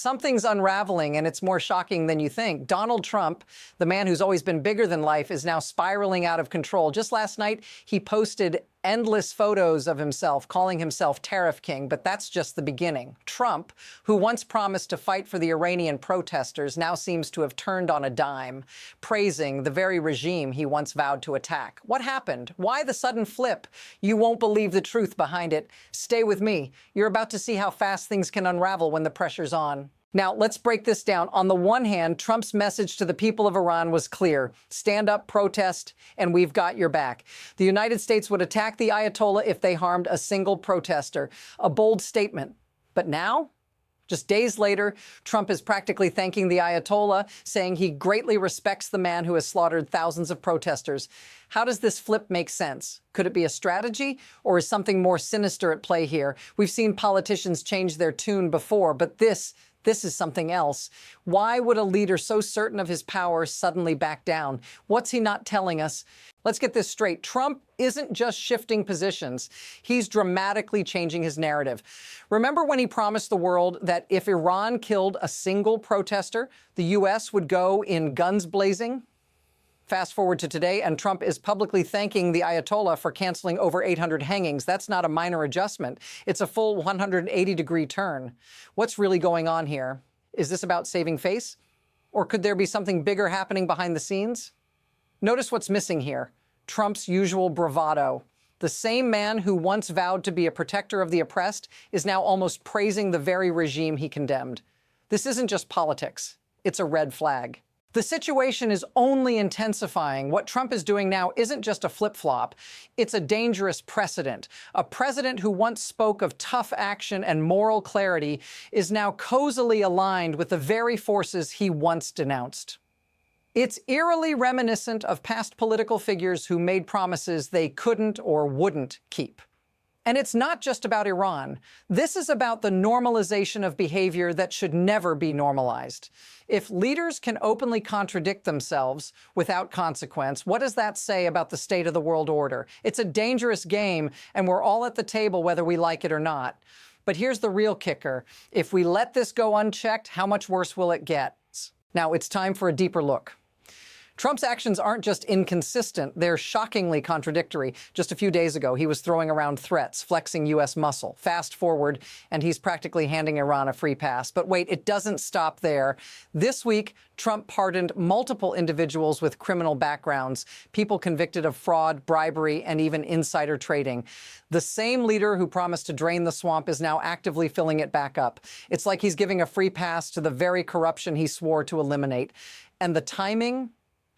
something's unraveling, and it's more shocking than you think. Donald Trump, the man who's always been bigger than life, is now spiraling out of control. Just last night, he posted endless photos of himself, calling himself Tariff King, but that's just the beginning. Trump, who once promised to fight for the Iranian protesters, now seems to have turned on a dime, praising the very regime he once vowed to attack. What happened? Why the sudden flip? You won't believe the truth behind it. Stay with me. You're about to see how fast things can unravel when the pressure's on. Now, let's break this down. On the one hand, Trump's message to the people of Iran was clear. Stand up, protest, and we've got your back. The United States would attack the Ayatollah if they harmed a single protester. A bold statement. But now, just days later, Trump is practically thanking the Ayatollah, saying he greatly respects the man who has slaughtered thousands of protesters. How does this flip make sense? Could it be a strategy, or is something more sinister at play here? We've seen politicians change their tune before, but this is something else. Why would a leader so certain of his power suddenly back down? What's he not telling us? Let's get this straight. Trump isn't just shifting positions. He's dramatically changing his narrative. Remember when he promised the world that if Iran killed a single protester, the U.S. would go in guns blazing? Fast forward to today, and Trump is publicly thanking the Ayatollah for canceling over 800 hangings. That's not a minor adjustment. It's a full 180-degree turn. What's really going on here? Is this about saving face? Or could there be something bigger happening behind the scenes? Notice what's missing here. Trump's usual bravado. The same man who once vowed to be a protector of the oppressed is now almost praising the very regime he condemned. This isn't just politics. It's a red flag. The situation is only intensifying. What Trump is doing now isn't just a flip-flop. It's a dangerous precedent. A president who once spoke of tough action and moral clarity is now cozily aligned with the very forces he once denounced. It's eerily reminiscent of past political figures who made promises they couldn't or wouldn't keep. And it's not just about Iran. This is about the normalization of behavior that should never be normalized. If leaders can openly contradict themselves without consequence, what does that say about the state of the world order? It's a dangerous game, and we're all at the table whether we like it or not. But here's the real kicker. If we let this go unchecked, how much worse will it get? Now, it's time for a deeper look. Trump's actions aren't just inconsistent, they're shockingly contradictory. Just a few days ago, he was throwing around threats, flexing U.S. muscle. Fast forward, and he's practically handing Iran a free pass. But wait, it doesn't stop there. This week, Trump pardoned multiple individuals with criminal backgrounds, people convicted of fraud, bribery, and even insider trading. The same leader who promised to drain the swamp is now actively filling it back up. It's like he's giving a free pass to the very corruption he swore to eliminate. And the timing?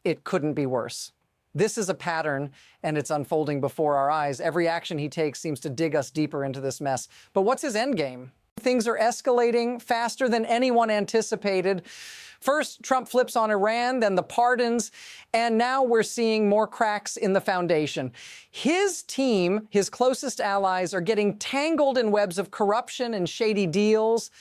It couldn't be worse. This is a pattern, and it's unfolding before our eyes. Every action he takes seems to dig us deeper into this mess. But what's his endgame? Things are escalating faster than anyone anticipated. First, Trump flips on Iran, then the pardons, and now we're seeing more cracks in the foundation. His team, his closest allies, are getting tangled in webs of corruption and shady deals.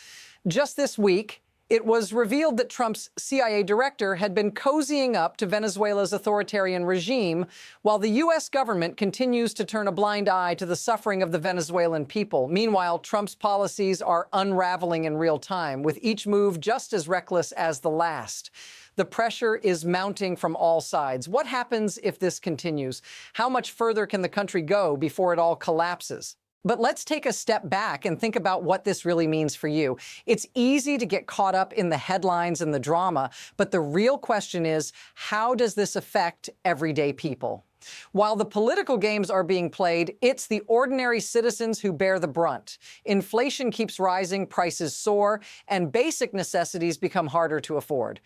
Just this week, it was revealed that Trump's CIA director had been cozying up to Venezuela's authoritarian regime, while the U.S. government continues to turn a blind eye to the suffering of the Venezuelan people. Meanwhile, Trump's policies are unraveling in real time, with each move just as reckless as the last. The pressure is mounting from all sides. What happens if this continues? How much further can the country go before it all collapses? But let's take a step back and think about what this really means for you. It's easy to get caught up in the headlines and the drama, but the real question is, how does this affect everyday people? While the political games are being played, it's the ordinary citizens who bear the brunt. Inflation keeps rising, prices soar, and basic necessities become harder to afford.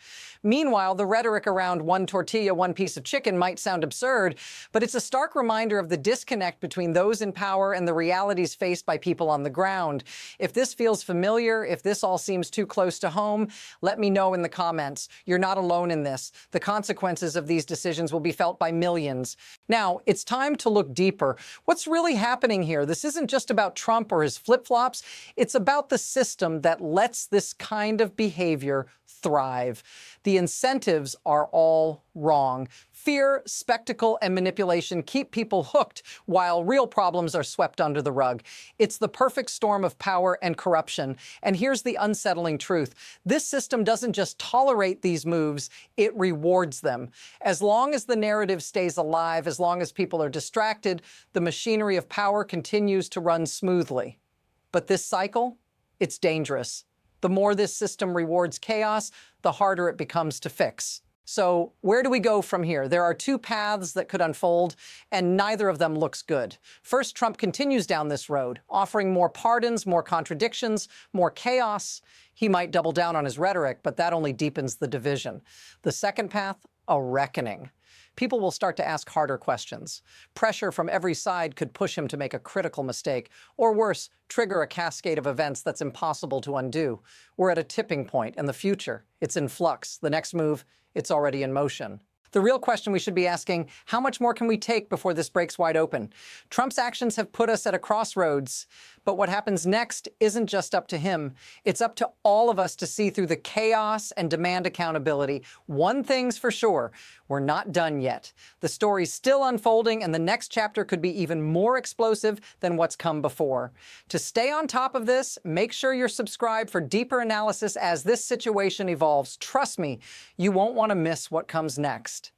Meanwhile, the rhetoric around one tortilla, one piece of chicken might sound absurd, but it's a stark reminder of the disconnect between those in power and the realities faced by people on the ground. If this feels familiar, if this all seems too close to home, let me know in the comments. You're not alone in this. The consequences of these decisions will be felt by millions. Now, it's time to look deeper. What's really happening here? This isn't just about Trump or his flip-flops. It's about the system that lets this kind of behavior thrive. The incentives are all wrong. Fear, spectacle, and manipulation keep people hooked while real problems are swept under the rug. It's the perfect storm of power and corruption. And here's the unsettling truth. This system doesn't just tolerate these moves, it rewards them. As long as the narrative stays alive, as long as people are distracted, the machinery of power continues to run smoothly. But this cycle, it's dangerous. The more this system rewards chaos, the harder it becomes to fix. So where do we go from here? There are two paths that could unfold, and neither of them looks good. First, Trump continues down this road, offering more pardons, more contradictions, more chaos. He might double down on his rhetoric, but that only deepens the division. The second path, a reckoning. People will start to ask harder questions. Pressure from every side could push him to make a critical mistake, or worse, trigger a cascade of events that's impossible to undo. We're at a tipping point in the future. It's in flux. The next move, it's already in motion. The real question we should be asking, how much more can we take before this breaks wide open? Trump's actions have put us at a crossroads, but what happens next isn't just up to him. It's up to all of us to see through the chaos and demand accountability. One thing's for sure, we're not done yet. The story's still unfolding, and the next chapter could be even more explosive than what's come before. To stay on top of this, make sure you're subscribed for deeper analysis as this situation evolves. Trust me, you won't want to miss what comes next.